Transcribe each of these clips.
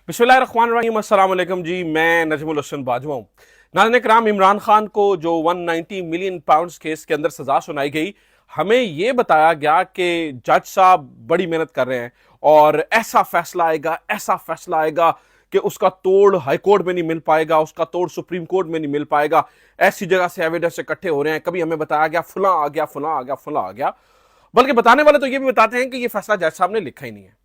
बिस्मिल्लाहिर्रहमानिर्रहीम, अस्सलाम वालेकुम जी। मैं नजमुल हसन बाजवा हूँ। नाज़रीन कराम, इमरान खान को जो 190 मिलियन पाउंड्स केस के अंदर सजा सुनाई गई, हमें यह बताया गया कि जज साहब बड़ी मेहनत कर रहे हैं और ऐसा फैसला आएगा, ऐसा फैसला आएगा कि उसका तोड़ हाई कोर्ट में नहीं मिल पाएगा, उसका तोड़ सुप्रीम कोर्ट में नहीं मिल पाएगा। ऐसी जगह से एविडेंस इकट्ठे हो रहे हैं। कभी हमें बताया गया फला आ गया, फला आ गया, फला आ गया। बल्कि बताने वाले तो यह भी बताते हैं कि यह फैसला जज साहब ने लिखा ही नहीं है।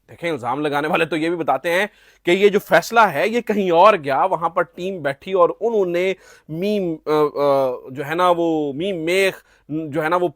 देखें, इल्जाम लगाने वाले तो ये भी बताते हैं कि ये जो फैसला है ये कहीं और गया, वहां पर टीम बैठी और उन्होंने मीम जो है ना वो मीम मेख जो है ना वो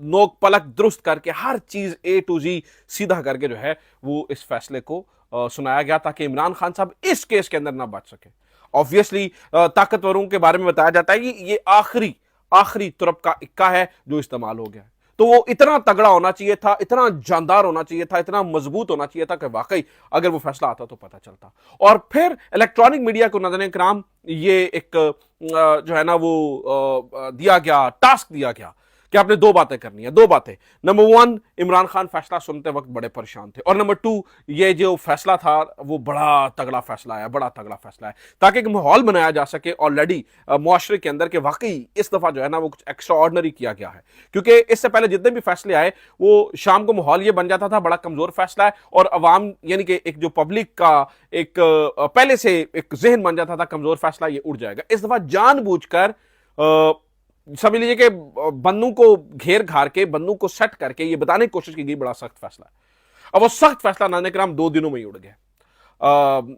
नोक पलक दुरुस्त करके हर चीज ए टू जी सीधा करके जो है वो इस फैसले को सुनाया गया ताकि इमरान खान साहब इस केस के अंदर ना बच सके। ऑब्वियसली ताकतवरों के बारे में बताया जाता है कि ये आखिरी आखिरी तुरप का इक्का है जो इस्तेमाल हो गया है। तो वो इतना तगड़ा होना चाहिए था, इतना जानदार होना चाहिए था, इतना मजबूत होना चाहिए था कि वाकई अगर वो फैसला आता तो पता चलता। और फिर इलेक्ट्रॉनिक मीडिया को नाज़रीन कराम ये एक जो है ना वो दिया गया, टास्क दिया गया कि आपने दो बातें करनी है, दो बातें। नंबर वन, इमरान खान फैसला सुनते वक्त बड़े परेशान थे, और नंबर टू, ये जो फैसला था वो बड़ा तगड़ा फैसला है, बड़ा तगड़ा फैसला है, ताकि एक माहौल बनाया जा सके ऑलरेडी मुआशरे के अंदर कि वाकई इस दफा जो है ना वो कुछ एक्स्ट्रा ऑर्डनरी किया गया है। क्योंकि इससे पहले जितने भी फैसले आए वो शाम को माहौल ये बन जाता था बड़ा कमजोर फैसला है, और अवाम यानी कि एक जो पब्लिक का एक पहले से एक जहन बन जाता था कमजोर फैसला ये उड़ जाएगा। इस दफा जानबूझकर समझ लीजिए कि बंदूक को घेर घार के, बंदूक को सेट करके ये बताने की कोशिश की गई बड़ा सख्त फैसला है। अब वो सख्त फैसला नाज़रीन कराम 2 दिनों में ही उड़ गया।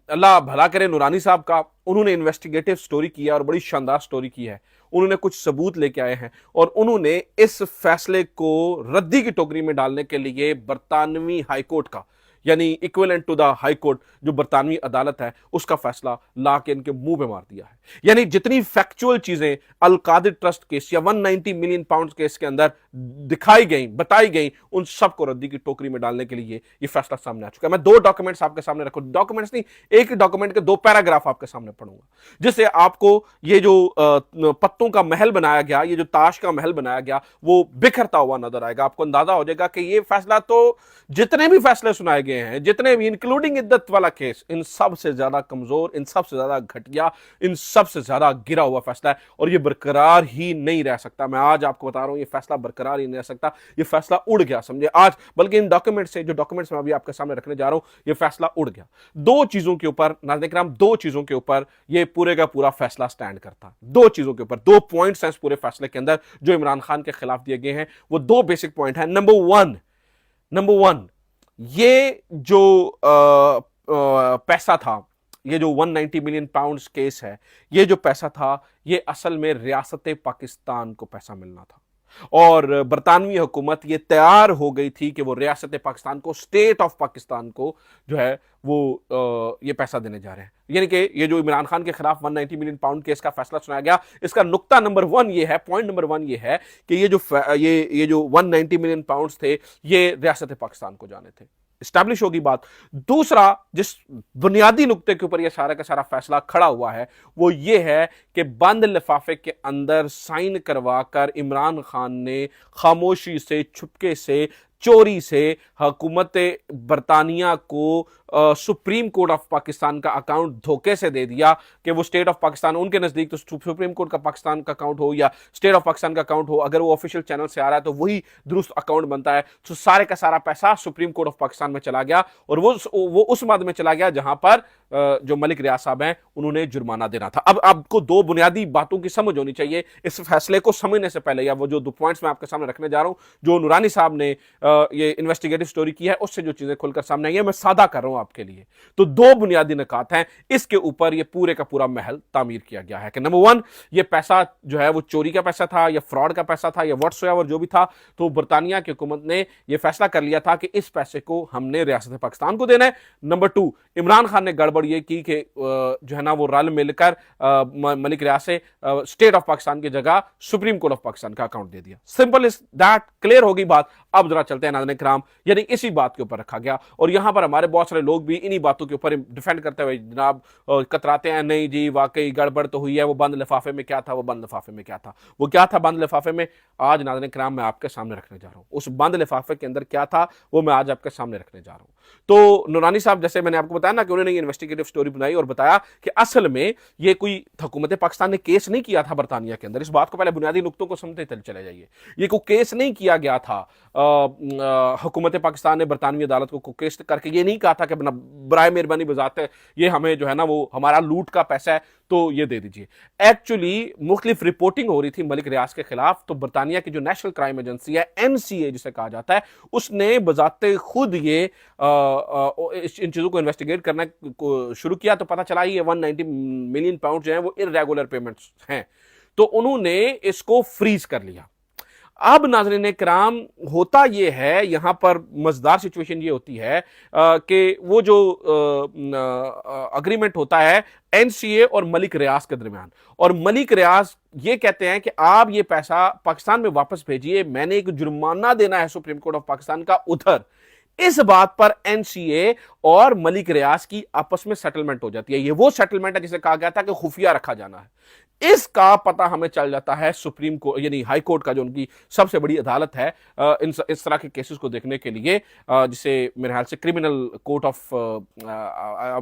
अल्लाह भला करे नूरानी साहब का, उन्होंने इन्वेस्टिगेटिव स्टोरी की है और बड़ी शानदार स्टोरी की है। उन्होंने कुछ सबूत लेके आए हैं और उन्होंने इस फैसले को रद्दी की टोकरी में डालने के लिए बरतानवी हाई कोर्ट का, यानी equivalent to the high court जो बरतानवी अदालत है, उसका फैसला ला के इनके मुंह पे मार दिया है। यानी जितनी फैक्चुअल चीजें अल कादिर ट्रस्ट केस या 190 मिलियन पाउंड केस के अंदर दिखाई गई, बताई गई, उन सबको रद्दी की टोकरी में डालने के लिए ये फैसला सामने आ चुका है। मैं दो डॉक्यूमेंट्स आपके सामने रखूं, डॉक्यूमेंट्स नहीं, एक ही डॉक्यूमेंट के दो पैराग्राफ आपके सामने पढ़ूंगा, जिससे आपको ये जो पत्तों का महल बनाया गया, ये जो ताश का महल बनाया गया, वो बिखरता हुआ नजर आएगा। आपको अंदाजा हो जाएगा कि ये फैसला तो जितने भी फैसले सुनाए गए हैं, जितने भी इंक्लूडिंग इद्दत वाला केस, इन सबसे ज्यादा कमजोर, इन सबसे ज्यादा घटिया, इन सबसे ज्यादा गिरा हुआ फैसला है, और ये बरकरार ही नहीं रह सकता। मैं आज आपको बता रहा हूं ये फैसला बरकरार ही नहीं रह सकता, ये फैसला उड़ गया समझे आज। बल्कि इन डॉक्यूमेंट से, जो डॉक्यूमेंट्स मैं अभी आपके सामने रखने जा रहा हूं, ये फैसला उड़ गया। दो चीजों के ऊपर नाज़रीन कराम, दो चीजों के ऊपर ये पूरे का पूरा फैसला स्टैंड करता। दो चीजों के ऊपर, दो पॉइंट्स हैं इस पूरे फैसले के अंदर जो इमरान खान के खिलाफ दिए गए हैं। वो दो बेसिक पॉइंट है। नंबर वन, ये जो पैसा था, ये जो 190 मिलियन पाउंड्स केस है, ये जो पैसा था ये असल में रियासत पाकिस्तान को पैसा मिलना था, और बरतानवी हुकूमत ये तैयार हो गई थी कि वो रियासत पाकिस्तान को, स्टेट ऑफ पाकिस्तान को जो है वो ये पैसा देने जा रहे हैं। यानी कि ये जो इमरान खान के खिलाफ 190 मिलियन पाउंड केस का फैसला सुनाया गया, इसका नुक्ता नंबर वन ये है, पॉइंट नंबर वन ये है कि ये जो 190 मिलियन पाउंड थे ये रियासत पाकिस्तान को जाने थे। स्टैब्लिश होगी बात। दूसरा, जिस बुनियादी नुक्ते के ऊपर यह सारा का सारा फैसला खड़ा हुआ है, वो ये है कि बंद लिफाफे के अंदर साइन करवाकर इमरान खान ने खामोशी से, चुपके से, चोरी से हुकूमत बरतानिया को सुप्रीम कोर्ट ऑफ पाकिस्तान का अकाउंट धोखे से दे दिया कि वो स्टेट ऑफ पाकिस्तान, उनके नजदीक तो सुप्रीम कोर्ट का पाकिस्तान का अकाउंट हो या स्टेट ऑफ पाकिस्तान का अकाउंट हो, अगर वो ऑफिशियल चैनल से आ रहा है तो वही दुरुस्त अकाउंट बनता है। तो सारे का सारा पैसा सुप्रीम कोर्ट ऑफ पाकिस्तान में चला गया, और वो उस मद में चला गया जहां पर जो मलिक रियाज साहब हैं उन्होंने जुर्माना देना था। अब आपको दो बुनियादी बातों की समझ होनी चाहिए इस फैसले को समझने से पहले, या वो जो दो पॉइंट्स मैं आपके सामने रखने जा रहा हूं, जो नूरानी साहब ने ये इन्वेस्टिगेटिव स्टोरी की है, उससे जो चीजें खुलकर सामने आई है, मैं सादा कर रहा हूं आपके लिए। तो दो बुनियादी निकात हैं, इसके ऊपर ये पूरे का पूरा महल तामीर किया गया है कि नंबर वन, ये पैसा जो है वो चोरी का पैसा था या फ्रॉड का पैसा था या व्हाट्सएवर जो भी था, तो बरतानिया की हुकूमत ने यह फैसला कर लिया था कि इस पैसे को हमने रियासत पाकिस्तान को देना है। नंबर टू, इमरान खान ने गड़बड़ ये की कि जो है ना वो रल मिलकर मलिक रियाज से स्टेट ऑफ पाकिस्तान की जगह सुप्रीम कोर्ट ऑफ पाकिस्तान का अकाउंट दे दिया। सिंपल इज दैट, क्लियर होगी बात। अब जरा चलते हैं नाज़रीन कराम, यानी इसी बात के ऊपर रखा गया, और यहां पर हमारे बहुत सारे लोग भी इन्हीं बातों के ऊपर डिफेंड करते हुए जनाब कतराते हैं, नहीं जी वाकई गड़बड़ तो हुई है, वो बंद लिफाफे में क्या था, वो बंद लिफाफे में क्या था, वो क्या था बंद लिफाफे में। आज नाज़रीन कराम मैं आपके सामने रखने जा रहा हूं, उस बंद लिफाफे के अंदर क्या था वो मैं आज आपके सामने रखने जा रहा हूं। तो नूरानी साहब, जैसे मैंने आपको बताया ना कि उन्होंने ये इन्वेस्टिगेटिव स्टोरी बनाई और बताया कि असल में ये कोई हुकूमत पाकिस्तान ने केस नहीं किया था बरतानिया के अंदर। इस बात को पहले बुनियादी नुक्तों को समझते चले जाइए। ये कोई केस नहीं किया गया था, हुकूमत पाकिस्तान ने बरतानवी अदालत को केस करके ये नहीं कहा था कि बराए मेहरबानी बजाते ये हमें जो है ना वो हमारा लूट का पैसा है तो ये दे दीजिए। एक्चुअली मुख्तलिफ रिपोर्टिंग हो रही थी मलिक रियाज के खिलाफ, तो बरतानिया की जो नेशनल क्राइम एजेंसी है, NCA जिसे कहा जाता है, उसने बजाते खुद ये इन चीजों को इन्वेस्टिगेट करना को शुरू किया। तो पता चला ये 190 मिलियन पाउंड जो है वो इर्रेगुलर पेमेंट्स हैं, तो उन्होंने इसको फ्रीज कर लिया। अब नाज़रीन किराम, होता यह है यहां पर मजेदार सिचुएशन ये होती है कि वो जो अग्रीमेंट होता है NCA और मलिक रियाज के दरमियान, और मलिक रियाज ये कहते हैं कि आप ये पैसा पाकिस्तान में वापस भेजिए, मैंने एक जुर्माना देना है सुप्रीम कोर्ट ऑफ पाकिस्तान का उधर। इस बात पर NCA और मलिक रियाज की आपस में सेटलमेंट हो जाती है। ये वो सेटलमेंट है जिसे कहा गया था कि खुफिया रखा जाना है। इसका पता हमें चल जाता है सुप्रीम कोर्ट यानी हाई कोर्ट का, जो उनकी सबसे बड़ी अदालत है इस तरह के केसेस को देखने के लिए, जिसे मेरे ख्याल से क्रिमिनल कोर्ट ऑफ,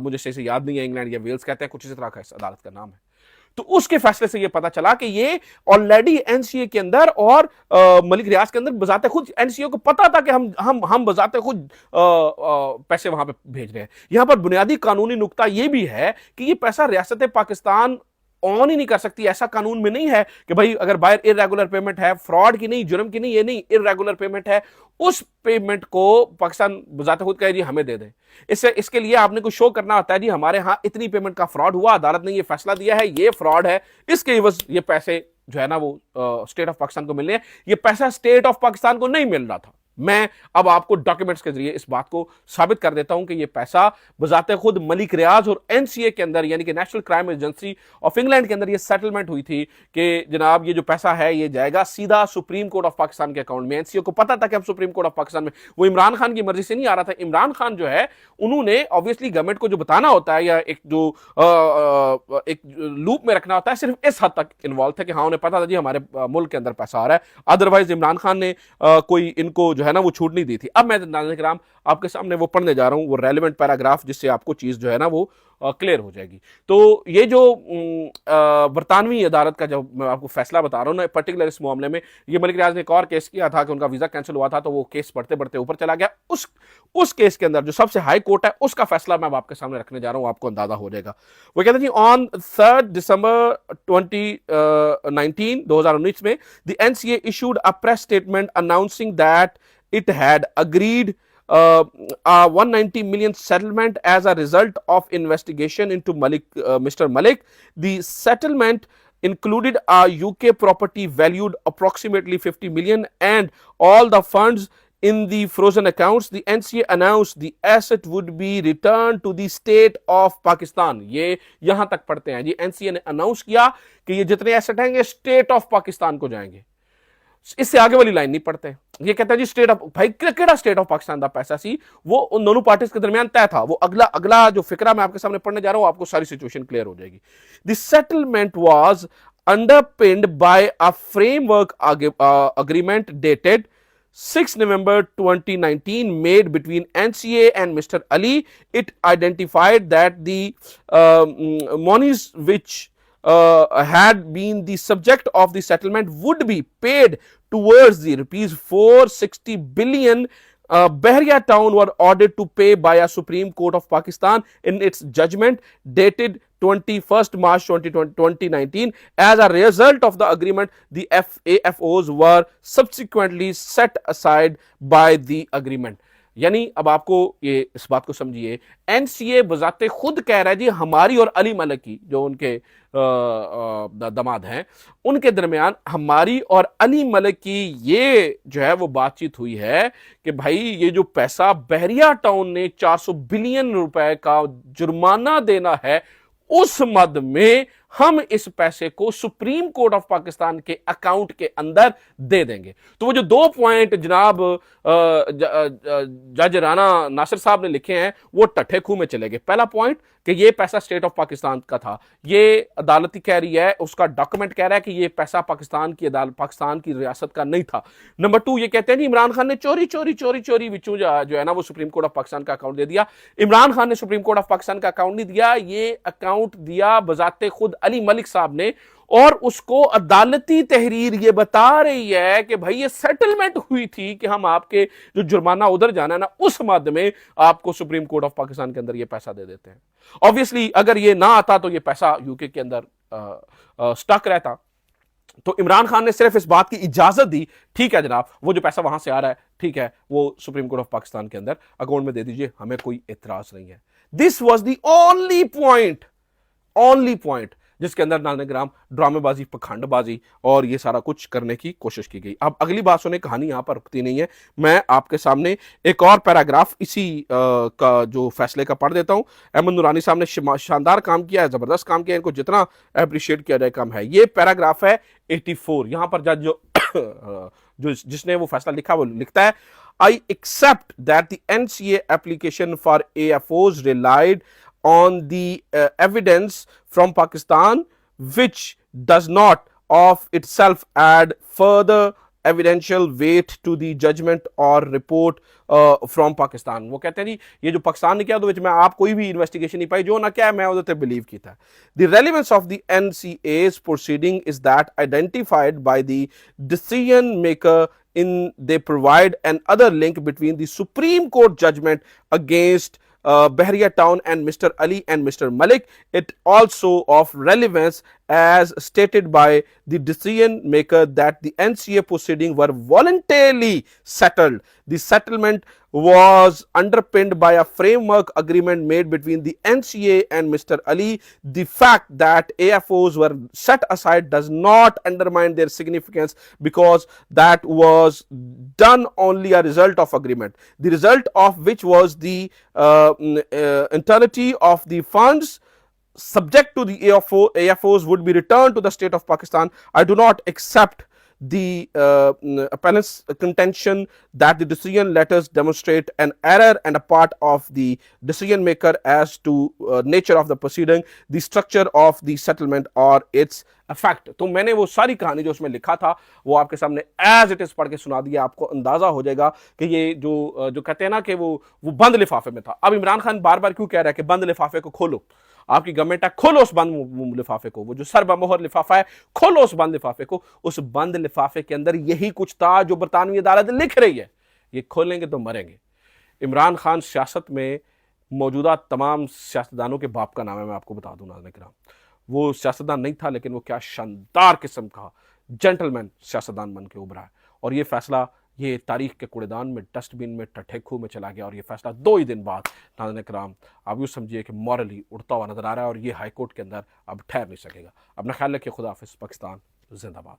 मुझे सही से याद नहीं है, इंग्लैंड या वेल्स कहते हैं, कुछ इसी तरह का इस अदालत का नाम है। तो उसके फैसले से यह पता चला कि ये ऑलरेडी NCA के अंदर और मलिक रियाज के अंदर बजाते खुद NCA को पता था कि हम बजाते खुद पैसे वहां पे भेज रहे हैं। यहां पर बुनियादी कानूनी नुक्ता यह भी है कि ये पैसा रियासत पाकिस्तान ऑन ही नहीं कर सकती। ऐसा कानून में नहीं है कि भाई अगर बाहर इर्रेगुलर पेमेंट है, फ्रॉड की नहीं, जुर्म की नहीं, ये नहीं, इर्रेगुलर पेमेंट है, उस पेमेंट को पाकिस्तान बजाते खुद कहे जी हमें दे दे। इसके लिए आपने कुछ शो करना होता है, जी हमारे यहां इतनी पेमेंट का फ्रॉड हुआ, अदालत ने ये फैसला दिया है, ये फ्रॉड है, इसके एवज ये पैसे जो है ना वो स्टेट ऑफ पाकिस्तान को मिलने हैं। ये पैसा स्टेट ऑफ पाकिस्तान को नहीं मिल रहा था। मैं अब आपको डॉक्यूमेंट्स के जरिए इस बात को साबित कर देता हूं कि यह पैसा बजाते खुद मलिक रियाज और NCA के अंदर यानी कि national crime agency of England के अंदर यह सेटलमेंट हुई थी कि जनाब ये जो पैसा है ये जाएगा सीधा सुप्रीम कोर्ट ऑफ पाकिस्तान के अकाउंट में। NCA को पता था कि अब सुप्रीम कोर्ट ऑफ पाकिस्तान में, वो इमरान खान की मर्जी से नहीं आ रहा था। इमरान खान जो है उन्होंने ऑब्वियसली गवर्नमेंट को जो बताना होता है या एक जो एक लूप में रखना होता है, सिर्फ इस हद तक इन्वॉल्व थे कि हाँ उन्हें पता था जी हमारे मुल्क के अंदर पैसा आ रहा है। अदरवाइज इमरान खान ने कोई इनको जो है ना वो छूट नहीं दी थी। अब मैं नाज़रीन किराम आपके सामने वो पढ़ने जा रहा हूं, वो रेलेवेंट पैराग्राफ, जिससे आपको चीज जो है ना वो क्लियर हो जाएगी। तो ये जो बरतानवी अदालत का जब मैं आपको फैसला बता रहा हूं ना, पर्टिकुलर इस मामले में, ये मलिक रियाज ने एक और केस किया था कि उनका वीजा कैंसिल हुआ था, तो वो केस बढ़ते बढ़ते ऊपर चला गया। उस केस के अंदर जो सबसे हाई कोर्ट है उसका फैसला मैं आपके सामने रखने जा रहा हूं, आपको अंदाजा हो जाएगा। वो कहते हैं जी ऑन 3 दिसंबर 2019 में the NCA issued a press statement announcing that it had agreed a 190 million settlement as a result of investigation into Mr. Malik. The settlement included a UK property valued approximately 50 million and all the funds in the frozen accounts. The NCA announced the asset would be returned to the state of Pakistan. ये यहां तक पढ़ते हैं जी, NCA ने announce किया कि ये जितने एसेट हैं ये स्टेट ऑफ पाकिस्तान को जाएंगे। इससे आगे वाली लाइन नहीं पढ़ते। ये कहता है जी स्टेट ऑफ, भाई केड़ा स्टेट ऑफ पाकिस्तान का पैसा सी, वो उन दोनों पार्टीज के दरमियान तय था। वो अगला जो फिक्रा मैं आपके सामने पढ़ने जा रहा हूं, आपको सारी सिचुएशन क्लियर हो जाएगी। The settlement was underpinned by a framework agreement dated 6 November 2019 made between NCA and Mr. Ali. It identified that the monies which had been the subject of the settlement would be paid towards the rupees 460 billion Bahria town were ordered to pay by a Supreme Court of Pakistan in its judgment dated 21st March 2019. As a result of the agreement, the AFOs were subsequently set aside by the agreement. यानी अब आपको ये इस बात को समझिए, NCA बजाते खुद कह रहा है जी हमारी और अली मलिक की, जो उनके दामाद हैं, उनके दरमियान हमारी और अली मलिक की ये जो है वो बातचीत हुई है कि भाई ये जो पैसा बहरिया टाउन ने 400 बिलियन रुपए का जुर्माना देना है, उस मद में हम इस पैसे को सुप्रीम कोर्ट ऑफ पाकिस्तान के अकाउंट के अंदर दे देंगे। तो वो जो 2 पॉइंट जनाब जज राना नासिर साहब ने लिखे हैं वो टट्ठे खूह में चले गए। पहला पॉइंट कि ये पैसा स्टेट ऑफ पाकिस्तान का था, ये अदालती कह रही है, उसका डॉक्यूमेंट कह रहा है कि ये पैसा पाकिस्तान की रियासत का नहीं था। नंबर 2 ये कहते हैं इमरान खान ने चोरी विचू जो है ना वो सुप्रीम कोर्ट ऑफ पाकिस्तान का अकाउंट दे दिया। इमरान खान ने सुप्रीम कोर्ट ऑफ पाकिस्तान का अकाउंट नहीं दिया, ये अकाउंट दिया बजाते खुद अली मलिक साहब ने, और उसको अदालती तहरीर ये बता रही है कि भाई ये सेटलमेंट हुई थी कि हम आपके जो जुर्माना उधर जाना है ना उस मद में आपको सुप्रीम कोर्ट ऑफ पाकिस्तान के अंदर ये पैसा दे देते हैं। ऑब्वियसली अगर ये ना आता तो ये पैसा यूके के अंदर स्टक रहता। तो इमरान खान ने सिर्फ इस बात की इजाजत दी, ठीक है जनाब वो जो पैसा वहां से आ रहा है ठीक है वो सुप्रीम कोर्ट ऑफ पाकिस्तान के अंदर अकाउंट में दे दीजिए, हमें कोई एतराज नहीं है। This was the only point जिसके अंदर नाज़रीन ड्रामेबाजी, पखंडबाजी और ये सारा कुछ करने की कोशिश की गई। अब अगली बात सुने, कहानी यहां पर रुकती नहीं है। मैं आपके सामने एक और पैराग्राफ इसी का जो फैसले का पढ़ देता हूं। अहमद नूरानी साहब ने शानदार काम किया है, जबरदस्त काम किया है, इनको जितना अप्रिशिएट किया जाए कम है। ये पैराग्राफ है 84। यहां पर जज जो जिसने वो फैसला लिखा वो लिखता है, I accept that the NCA application for AFOs relied on the evidence from Pakistan, which does not of itself add further evidential weight to the judgment or report from Pakistan। वो कहते हैं जी ये जो पाकिस्तान ने किया तो मैं आप कोई भी इन्वेस्टिगेशन नहीं पाई, जो ना क्या मैं उधर बिलीव किया। The relevance of the NCA's proceeding is that identified by the decision maker in they provide another link between the Supreme Court judgment against Bahria Town and Mr. Ali and Mr. Malik. It also of relevance as stated by the decision maker that the NCA proceeding were voluntarily settled. The settlement was underpinned by a framework agreement made between the NCA and Mr. Ali. The fact that AFOs were set aside does not undermine their significance because that was done only a result of agreement, the result of which was the entirety of the funds subject to the AFOs would be returned to the state of Pakistan. I do not accept the appellant's contention that the decision letters demonstrate an error and a part of the decision maker as to nature of the proceeding, the structure of the settlement or its effect। तो मैंने वो सारी कहानी जो उसमें लिखा था वो आपके सामने एज इट इज पढ़ के सुना दिया। आपको अंदाजा हो जाएगा कि ये जो कहते हैं ना कि वो बंद लिफाफे में था। अब इमरान खान बार बार क्यों कह रहा है कि बंद लिफाफे को खोलो, आपकी गवर्नमेंट है, खोलो उस बंद लिफाफे को, वो जो सरबमोहर लिफाफा है खोलो उस बंद लिफाफे को। उस बंद लिफाफे के अंदर यही कुछ था जो बरतानवी अदालत लिख रही है, ये खोलेंगे तो मरेंगे। इमरान खान सियासत में मौजूदा तमाम सियासतदानों के बाप का नाम है, मैं आपको बता दूं नाज़रीन किराम। वो सियासतदान नहीं था लेकिन वो क्या शानदार किस्म का जेंटलमैन सियासतदान बन के उभरा है। और ये फैसला ये तारीख के कूड़ेदान में, डस्टबिन में, टट्ठे खूह में चला गया। और ये फैसला 2 ही दिन बाद नाज़रीन किराम आप यूँ समझिए कि मॉरली उड़ता हुआ नजर आ रहा है और ये हाई कोर्ट के अंदर अब ठहर नहीं सकेगा। अपना ख्याल रखिए, खुदा हाफिज़, पाकिस्तान जिंदाबाद।